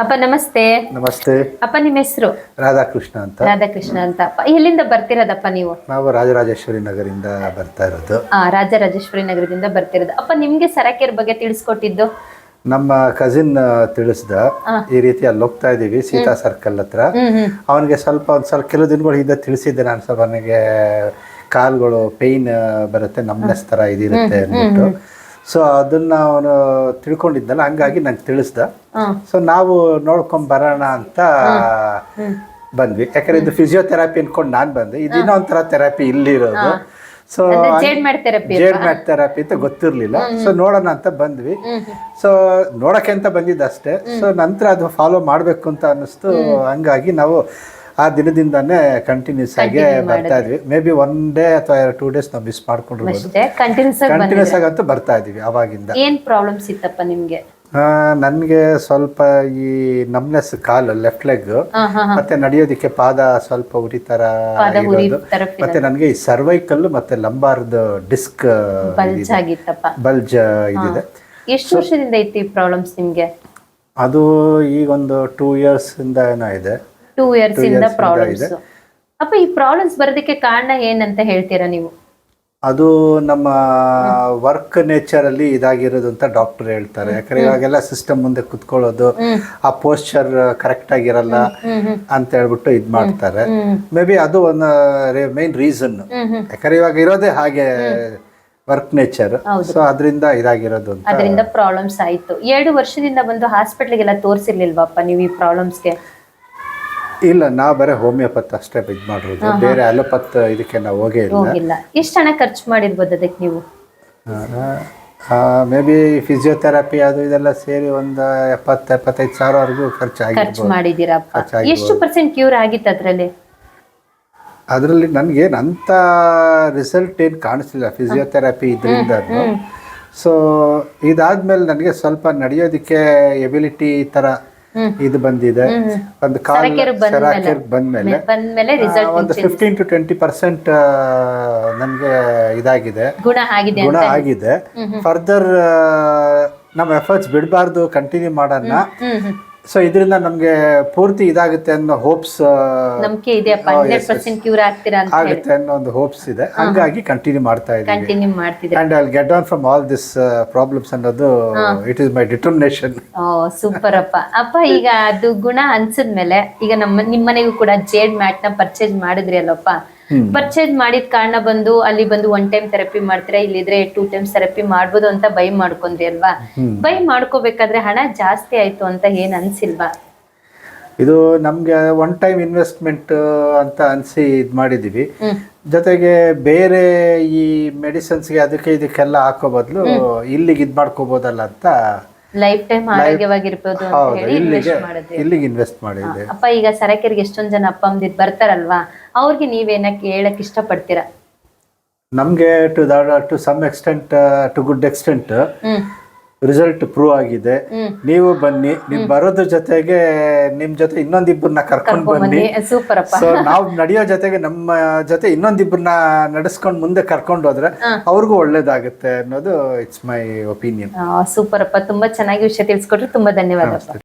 ಅಪ್ಪ ನಮಸ್ತೆ. ನಮಸ್ತೆ. ಅಪ್ಪ ನಿಮ್ಮ ಹೆಸರು? ರಾಧಾಕೃಷ್ಣ ಅಂತ. ರಾಧಾಕೃಷ್ಣ ಅಂತ. ಅಪ್ಪ ಎಲ್ಲಿಂದ ಬರ್ತಿರೋದಪ್ಪ ನೀವು? ನಾವು ರಾಜರಾಜೇಶ್ವರಿ ನಗರಿಂದ ಬರ್ತಾ ಇರೋದು. ರಾಜರಾಜೇಶ್ವರಿ ನಗರದಿಂದ ಬರ್ತಿರೋದು. ಅಪ್ಪ ನಿಮ್ಗೆ ಸರಕೇರ್ ಬಗ್ಗೆ ತಿಳಿಸ್ಕೊಟ್ಟಿದ್ದು? ನಮ್ಮ ಕಸಿನ್ ತಿಳಿಸ್ದ, ಈ ರೀತಿ ಅಲ್ಲಿ ಹೋಗ್ತಾ ಇದೀವಿ ಸೀತಾ ಸರ್ಕಲ್ ಹತ್ರ. ಅವನಿಗೆ ಒಂದ್ಸಲ ಕೆಲವು ದಿನಗಳು ಹಿಂದೆ ತಿಳಿಸಿದ್ದೆ ನಾನು. ಸ್ವಲ್ಪ ನನಗೆ ಕಾಲ್ಗಳು ಪೇಯ್ನ್ ಬರುತ್ತೆ, ನಮ್ನೆಸ್ ಥರ ಇದಿರುತ್ತೆ ಅಂದ್ಬಿಟ್ಟು. ಸೊ ಅದನ್ನ ಅವನು ತಿಳ್ಕೊಂಡಿದ್ದಲ್ಲ, ಹಂಗಾಗಿ ನಂಗೆ ತಿಳಿಸ್ದ. ಸೊ ನಾವು ನೋಡ್ಕೊಂಡ್ ಬರೋಣ ಅಂತ ಬಂದ್ವಿ. ಯಾಕಂದ್ರೆ ಇದು ಫಿಸಿಯೋಥೆರಪಿ ಅನ್ಕೊಂಡು ನಾನು ಬಂದೆ. ಇದು ಇನ್ನೊಂಥರ ಥೆರಪಿ ಇಲ್ಲಿರೋದು. ಸೊ ಜೇಡ್ ಮ್ಯಾಟ್ ಥೆರಪಿ ಅಂತ ಗೊತ್ತಿರ್ಲಿಲ್ಲ. ಸೊ ನೋಡೋಣ ಅಂತ ಬಂದ್ವಿ. ಸೊ ನೋಡಕ್ಕೆ ಅಂತ ಬಂದಿದ್ದಷ್ಟೇ. ಸೊ ನಂತರ ಅದು ಫಾಲೋ ಮಾಡಬೇಕು ಅಂತ ಅನ್ನಿಸ್ತು. ಹಂಗಾಗಿ ನಾವು ಆ ದಿನದಿಂದಾನೇ ಕಂಟಿನ್ಯೂಸ್ ಆಗಿ ಬರ್ತಾ ಇದ್ವಿ. ಮೇ ಬಿ 1 ಡೇ ಅಥವಾ 2 ಡೇಸ್ ನಾವು ಮಿಸ್ ಮಾಡ್ಕೊಂಡಿರ್ಬೋದು. ಕಂಟಿನ್ಯೂಸ್ ಆಗಂತೂ ಬರ್ತಾ ಇದೀವಿ ಅವಾಗಿಂದ. ಏನ್ ಪ್ರಾಬ್ಲಮ್ಸ್ ಇತ್ತಪ್ಪ ನಿಮ್ಗೆ? ನನ್ಗೆ ಸ್ವಲ್ಪ ಈ ನಮ್ನೆಸ್ ಕಾಲು, ಲೆಫ್ಟ್ ಲೆಗ್, ಮತ್ತೆ ನಡೆಯೋದಿಕ್ಕೆ ಪಾದ ಸ್ವಲ್ಪ ಉರಿತರ ಇರೋದು. ಮತ್ತೆ ನನ್ಗೆ ಈ ಸರ್ವೈಕಲ್ ಮತ್ತೆ ಲಂಬಾರ್ದು ಡಿಸ್ಕ್ ಬಲ್ಜ್ ಇದಿದೆ. ಎಷ್ಟು ವರ್ಷದಿಂದ ಇತ್ತು ಈ ಪ್ರಾಬ್ಲಮ್ಸ್ ನಿಮ್ಗೆ? ಅದು ಈಗ ಒಂದು 2 years ಇಂದ ಏನೋ ಇದೆ. 2 years ಇಂದ ಪ್ರಾಬ್ಲಮ್ಸ್. ಅಪ್ಪ ಈ ಪ್ರಾಬ್ಲಮ್ಸ್ ಬರೋದಕ್ಕೆ ಕಾರಣ ಏನಂತ ಹೇಳ್ತೀರಾ ನೀವು? ಅದು ನಮ್ಮ ವರ್ಕ್ ನೇಚರ್ ಅಲ್ಲಿ ಇದಾಗಿರೋದು ಅಂತ ಡಾಕ್ಟರ್ ಹೇಳ್ತಾರೆ. ಯಾಕಂದ್ರೆ ಇವಾಗೆಲ್ಲ ಸಿಸ್ಟಮ್ ಮುಂದೆ ಕುತ್ಕೊಳ್ಳೋದು, ಆ ಪೋಸ್ಚರ್ ಕರೆಕ್ಟ್ ಆಗಿರಲ್ಲ ಅಂತ ಹೇಳ್ಬಿಟ್ಟು ಇದ್ ಮಾಡ್ತಾರೆ. ಮೇ ಬಿ ಅದು ಒಂದು ಮೇನ್ ರೀಸನ್. ಯಾಕಂದ್ರೆ ಇವಾಗ ಇರೋದೇ ಹಾಗೆ ವರ್ಕ್ ನೇಚರ್. ಸೊ ಅದರಿಂದ ಇದಾಗಿರೋದು ಅಂತ. ಅದರಿಂದ ಪ್ರಾಬ್ಲಮ್ಸ್ ಆಯ್ತು. 2 ವರ್ಷದಿಂದ ಬಂದು ಹಾಸ್ಪಿಟ್ಲಿಗೆಲ್ಲ ತೋರಿಸಿರ್ಲಿಲ್ವಪ್ಪ ನೀವು ಈ ಪ್ರಾಬ್ಲಮ್ಸ್ಗೆ? ಇಲ್ಲ, ನಾವು ಬರೀ ಹೋಮಿಯೋಪತ್ ಅಷ್ಟೇ ಇದು ಮಾಡಿರೋದು. ಬೇರೆ ಅಲೋಪತ್ ಇದಕ್ಕೆ ನಾವು ಹೋಗೇ ಇಲ್ಲ. ಎಷ್ಟು ಹಣ ಖರ್ಚು ಮಾಡಿರ್ಬೋದು ಅದಕ್ಕೆ ನೀವು? ಮೇ ಬಿ ಫಿಸಿಯೋಥೆರಪಿ ಅದು ಇದೆಲ್ಲ ಸೇರಿ ಒಂದು 70-75 ಸಾವಿರವರೆಗೂ ಖರ್ಚು ಮಾಡಿದ್ದೀರಪ್ಪ. ಎಷ್ಟು % ಕ್ಯೂರ್ ಆಗಿತ್ತು ಅದರಲ್ಲಿ? ಅದರಲ್ಲಿ ನನಗೇನು ಅಂತ ರಿಸಲ್ಟ್ ಏನು ಕಾಣಿಸ್ಲಿಲ್ಲ ಫಿಸಿಯೋಥೆರಪಿ ಇದರಿಂದ. ಸೊ ಇದಾದ್ಮೇಲೆ ನನಗೆ ಸ್ವಲ್ಪ ನಡೆಯೋದಕ್ಕೆ ಎಬಿಲಿಟಿ ಥರ ಇದು ಬಂದಿದೆ. ಒಂದು ಬಂದ್ಮೇಲೆ ಒಂದು 15-20% ನಮ್ಗೆ ಇದಾಗಿದೆ, ಗುಣ ಆಗಿದೆ. ಫರ್ದರ್ ನಮ್ಮ ಎಫರ್ಟ್ಸ್ ಬಿಡಬಾರ್ದು, ಕಂಟಿನ್ಯೂ ಮಾಡೋಣ. ಸೊ ಇದರಿಂದ ನಮ್ಗೆ ಪೂರ್ತಿ ಇದಾಗುತ್ತೆ ಅನ್ನೋ ಹೋಪ್ಸ್ ಆಗುತ್ತೆ ಅನ್ನೋ ಒಂದು ಹೋಪ್ಸ್ ಇದೆ. ಹಂಗಾಗಿ ಕಂಟಿನ್ಯೂ ಮಾಡ್ತಾ ಇದ್ದೀವಿ. And I will get on from all this problems ಅನ್ನೋದು it is my determination. Super ಅಪ್ಪ. ಅಪ್ಪ ಈಗ ಅದು ಗುಣ ಅನ್ಸಿದ್ಮೇಲೆ ಈಗ ನಿಮ್ಮನೆಗೂ ಕೂಡ ಜೇಡ್ ಮ್ಯಾಟ್ ನ ಪರ್ಚೇಸ್ ಮಾಡಿದ್ರಿ ಅಲ್ಲಪ್ಪ? ಪರ್ಚೇಸ್ ಮಾಡಿದ ಕಾರಣ ಬಂದು ಅಲ್ಲಿ ಬಂದು 1 time ಥೆರಪಿ ಮಾಡ್ತೀರಾ, ಇಲ್ಲಿದ್ರೆ 2 times ಥೆರಪಿ ಮಾಡ್ಬೋದು ಅಂತ ಬೈ ಮಾಡ್ಕೊಂಡ್ರಿ ಅಲ್ವಾ? ಬೈ ಮಾಡ್ಕೋಬೇಕಾದ್ರೆ ಹಣ ಜಾಸ್ತಿ ಆಯ್ತು ಅಂತ ಏನ್ ಅನ್ಸಿಲ್ವಾ? ಇದು ನಮ್ಗೆ 1 time ಇನ್ವೆಸ್ಟ್ಮೆಂಟ್ ಅಂತ ಅನ್ಸಿ ಇದ್ ಮಾಡಿದೀವಿ. ಜೊತೆಗೆ ಬೇರೆ ಈ ಮೆಡಿಸಿನ್ಸ್ಗೆ ಅದಕ್ಕೆ ಇದಕ್ಕೆಲ್ಲ ಹಾಕೋ ಬದಲು ಇಲ್ಲಿಗೆ ಇದ್ ಮಾಡ್ಕೋಬಹುದಲ್ಲ ಅಂತ ಲೈಫ್ ಟೈಮ್ ಆರೋಗ್ಯವಾಗಿರ್ಬೋದು ಅಂತ ಹೇಳಿ ಇಲ್ಲಿಗೆ ಇನ್ವೆಸ್ಟ್ ಮಾಡಿದ್ದೆ. ಅಪ್ಪ ಈಗ ಸರಕೇರಿಗೆ ಎಷ್ಟೊಂದ್ ಜನ ಅಪ್ಪ ಅಮ್ಮದಿರ್ ಬರ್ತಾರಲ್ವಾ, ಅವ್ರಿಗೆ ನೀವೇನಕ್ಕೆ ಹೇಳಕ್ ಇಷ್ಟಪಡ್ತೀರಾ? ನಮ್ಗೆ to some extent, to good extent result prove ಆಗಿದೆ. ನೀವು ಬನ್ನಿ, ನೀವು ಬರೋದ್ರ ಜೊತೆಗೆ ನಿಮ್ ಜೊತೆ ಇನ್ನೊಂದಿಬ್ಬರನ್ನ ಕರ್ಕೊಂಡು ಬನ್ನಿ. ಸೂಪರ್ ಅಪ್ಪ. ಸೊ ನಾವು ನಡೆಯೋ ಜೊತೆಗೆ ನಮ್ಮ ಜೊತೆ ಇನ್ನೊಂದಿಬ್ಬರನ್ನ ನಡೆಸ್ಕೊಂಡು ಮುಂದೆ ಕರ್ಕೊಂಡು ಹೋದ್ರೆ ಅವ್ರಿಗೂ ಒಳ್ಳೇದಾಗುತ್ತೆ ಅನ್ನೋದು ಇಟ್ಸ್ ಮೈ ಒಪಿನಿಯನ್. ಸೂಪರ್ ಅಪ್ಪ, ತುಂಬಾ ಚೆನ್ನಾಗಿ ವಿಷಯ ತಿಳಿಸ್ಕೊಟ್ರೆ. ತುಂಬಾ ಧನ್ಯವಾದ.